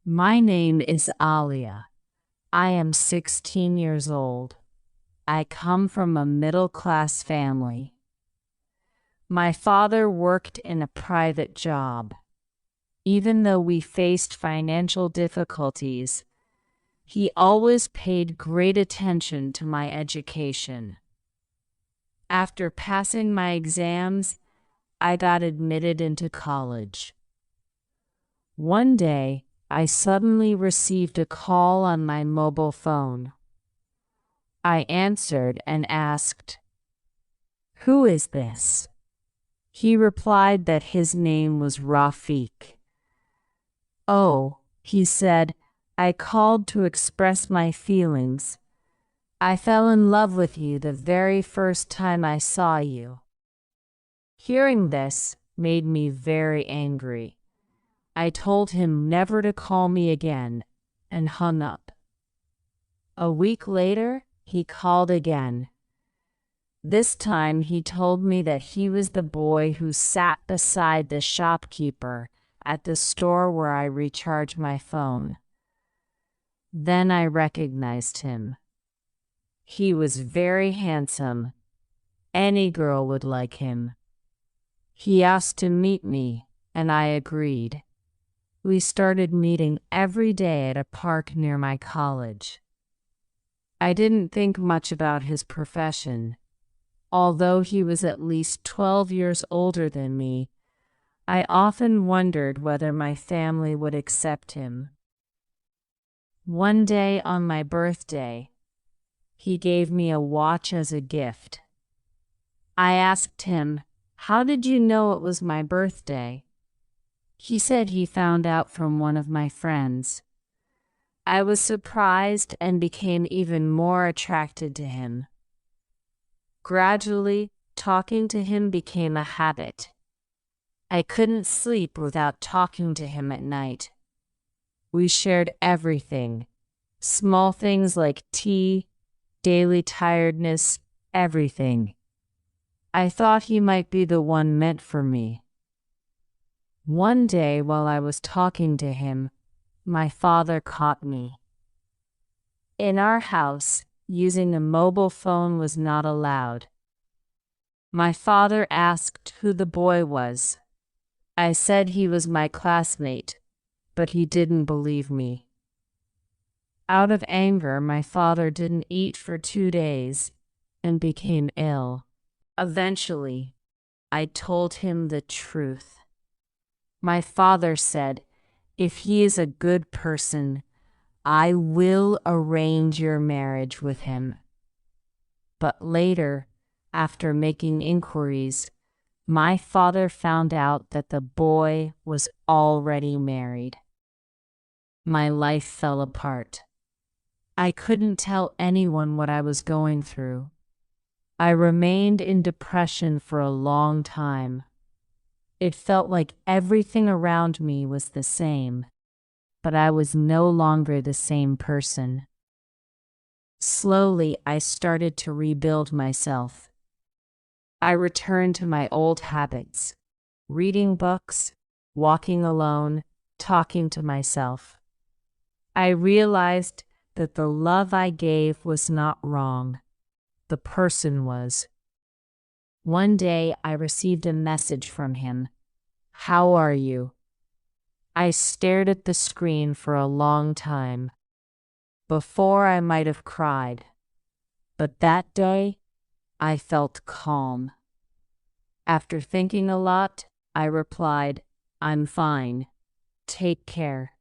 My name is Alia. I am 16 years old. I come from a middle-class family. My father worked in a private job. Even though we faced financial difficulties, he always paid great attention to my education. After passing my exams, I got admitted into college. One day, I suddenly received a call on my mobile phone. I answered and asked, "Who is this?" He replied that his name was Rafiq. "Oh," he said, "I called to express my feelings. I fell in love with you the very first time I saw you." Hearing this made me very angry. I told him never to call me again and hung up. A week later, he called again. This time he told me that he was the boy who sat beside the shopkeeper at the store where I recharge my phone. Then I recognized him. He was very handsome. Any girl would like him. He asked to meet me, and I agreed. We started meeting every day at a park near my college. I didn't think much about his profession. Although he was at least 12 years older than me, I often wondered whether my family would accept him. One day on my birthday, he gave me a watch as a gift. I asked him, "How did you know it was my birthday?" He said he found out from one of my friends. I was surprised and became even more attracted to him. Gradually, talking to him became a habit. I couldn't sleep without talking to him at night. We shared everything, small things like tea, daily tiredness, everything. I thought he might be the one meant for me. One day while I was talking to him, my father caught me. In our house, using a mobile phone was not allowed. My father asked who the boy was. I said he was my classmate, but he didn't believe me. Out of anger, my father didn't eat for 2 days and became ill. Eventually, I told him the truth. My father said, "If he is a good person, I will arrange your marriage with him." But later, after making inquiries, my father found out that the boy was already married. My life fell apart. I couldn't tell anyone what I was going through. I remained in depression for a long time. It felt like everything around me was the same, but I was no longer the same person. Slowly, I started to rebuild myself. I returned to my old habits, reading books, walking alone, talking to myself. I realized that the love I gave was not wrong. The person was. One day, I received a message from him. "How are you?" I stared at the screen for a long time. Before I might have cried, but that day, I felt calm. After thinking a lot, I replied, "I'm fine. Take care."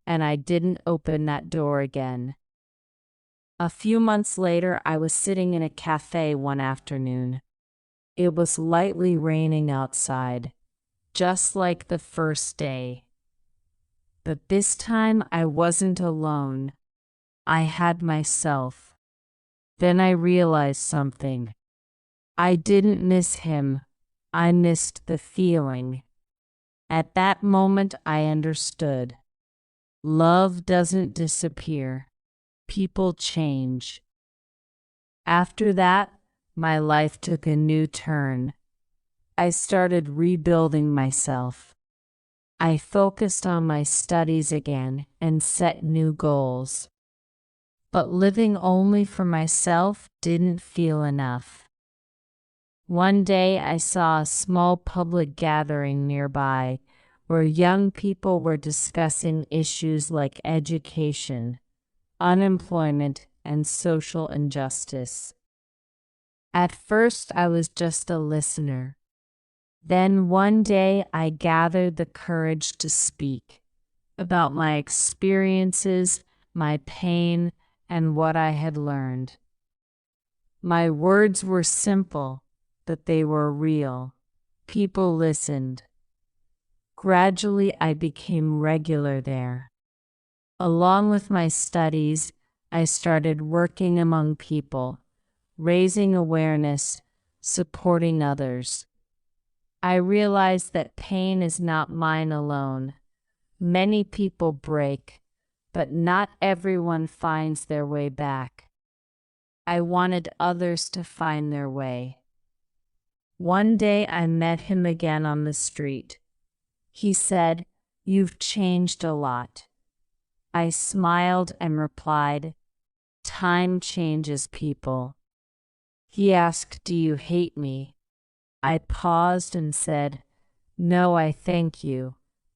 And I didn't open that door again. A few months later, I was sitting in a cafe one afternoon. It was lightly raining outside, just like the first day. But this time I wasn't alone. I had myself. Then I realized something. I didn't miss him. I missed the feeling. At that moment, I understood. Love doesn't disappear. People change. After that, my life took a new turn. I started rebuilding myself. I focused on my studies again and set new goals. But living only for myself didn't feel enough. One day I saw a small public gathering nearby where young people were discussing issues like education, unemployment, and social injustice. At first, I was just a listener. Then one day, I gathered the courage to speak about my experiences, my pain, and what I had learned. My words were simple, but they were real. People listened. Gradually, I became regular there. Along with my studies, I started working among people, raising awareness, supporting others. I realized that pain is not mine alone. Many people break, but not everyone finds their way back. I wanted others to find their way. One day I met him again on the street. He said, "You've changed a lot." I smiled and replied, "Time changes people." He asked, "Do you hate me?" I paused and said, "No, I thank you,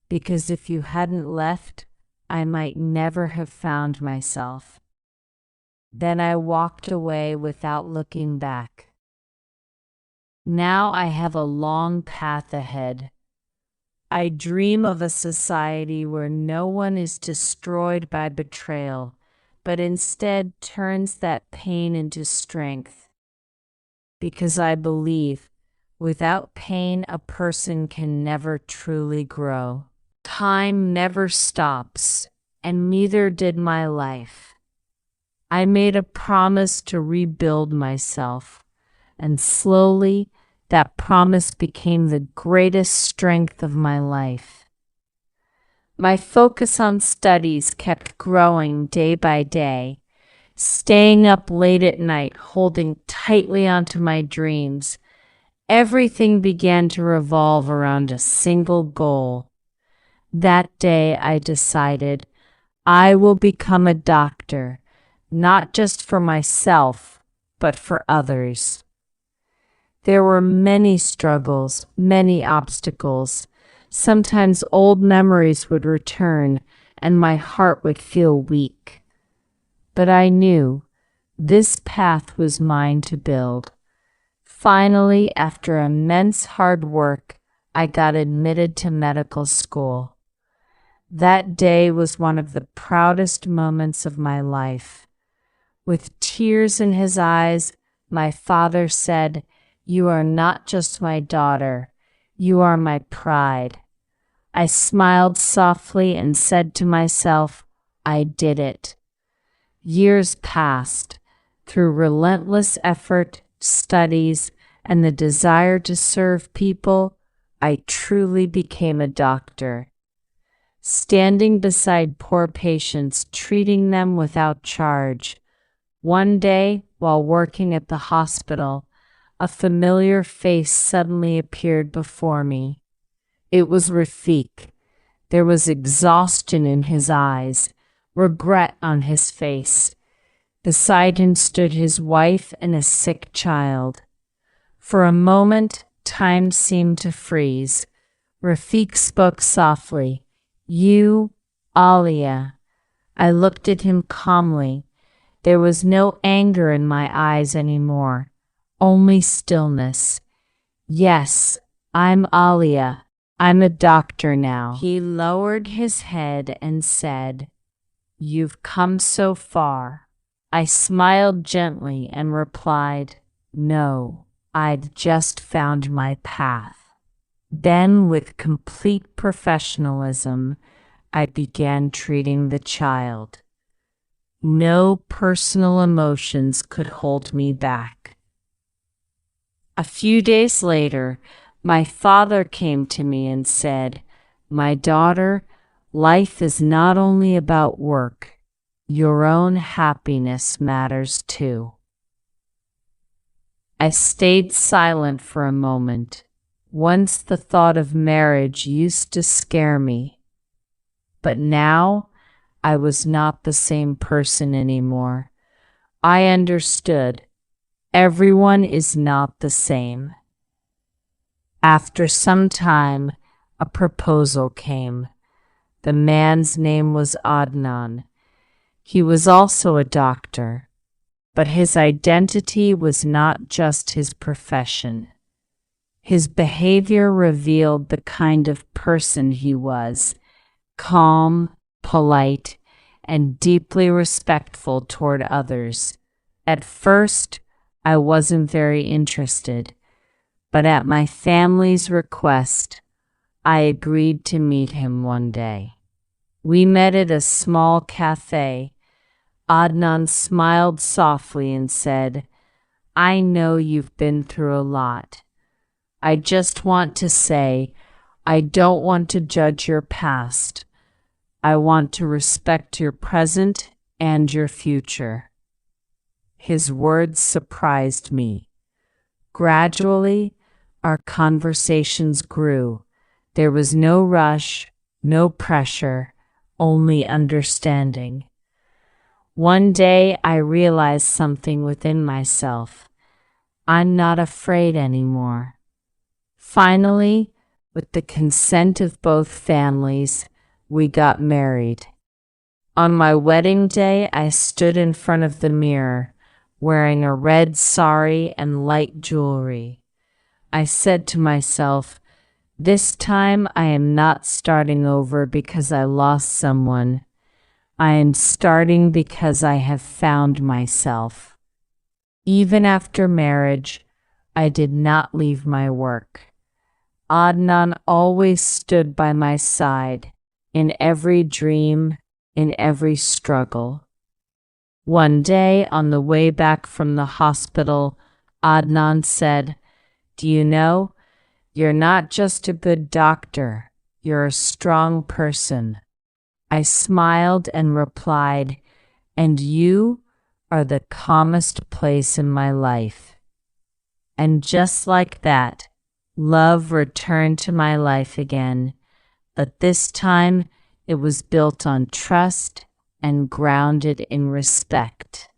because if you hadn't left, I might never have found myself." Then I walked away without looking back. Now I have a long path ahead. I dream of a society where no one is destroyed by betrayal, but instead turns that pain into strength. Because I believe without pain, a person can never truly grow. Time never stops, and neither did my life. I made a promise to rebuild myself, and slowly that promise became the greatest strength of my life. My focus on studies kept growing day by day, staying up late at night, holding tightly onto my dreams. Everything began to revolve around a single goal. That day I decided I will become a doctor, not just for myself, but for others. There were many struggles, many obstacles. Sometimes old memories would return and my heart would feel weak. But I knew this path was mine to build. Finally, after immense hard work, I got admitted to medical school. That day was one of the proudest moments of my life. With tears in his eyes, my father said, "You are not just my daughter, you are my pride." I smiled softly and said to myself, I did it. Years passed. Through relentless effort, studies, and the desire to serve people, I truly became a doctor. Standing beside poor patients, treating them without charge. One day, while working at the hospital, a familiar face suddenly appeared before me. It was Rafik. There was exhaustion in his eyes, regret on his face. Beside him stood his wife and a sick child. For a moment, time seemed to freeze. Rafik spoke softly, "You, Alia." I looked at him calmly. There was no anger in my eyes anymore, only stillness. "Yes, I'm Alia. I'm a doctor now." He lowered his head and said, "You've come so far." I smiled gently and replied, "No, I'd just found my path." Then, with complete professionalism, I began treating the child. No personal emotions could hold me back. A few days later, my father came to me and said, "My daughter, life is not only about work. Your own happiness matters too." I stayed silent for a moment. Once the thought of marriage used to scare me, but now I was not the same person anymore. I understood everyone is not the same. After some time, a proposal came. The man's name was Adnan. He was also a doctor, but his identity was not just his profession. His behavior revealed the kind of person he was: calm, polite, and deeply respectful toward others. At first, I wasn't very interested, but at my family's request, I agreed to meet him one day. We met at a small cafe. Adnan smiled softly and said, "I know you've been through a lot. I just want to say, I don't want to judge your past. I want to respect your present and your future." His words surprised me. Gradually, our conversations grew. There was no rush, no pressure, only understanding. One day, I realized something within myself. I'm not afraid anymore. Finally, with the consent of both families, we got married. On my wedding day, I stood in front of the mirror, wearing a red sari and light jewelry. I said to myself, this time I am not starting over because I lost someone. I am starting because I have found myself. Even after marriage, I did not leave my work. Adnan always stood by my side, in every dream, in every struggle. One day, on the way back from the hospital, Adnan said, "Do you know, you're not just a good doctor, you're a strong person." I smiled and replied, "And you are the calmest place in my life." And just like that, love returned to my life again, but this time it was built on trust and grounded in respect.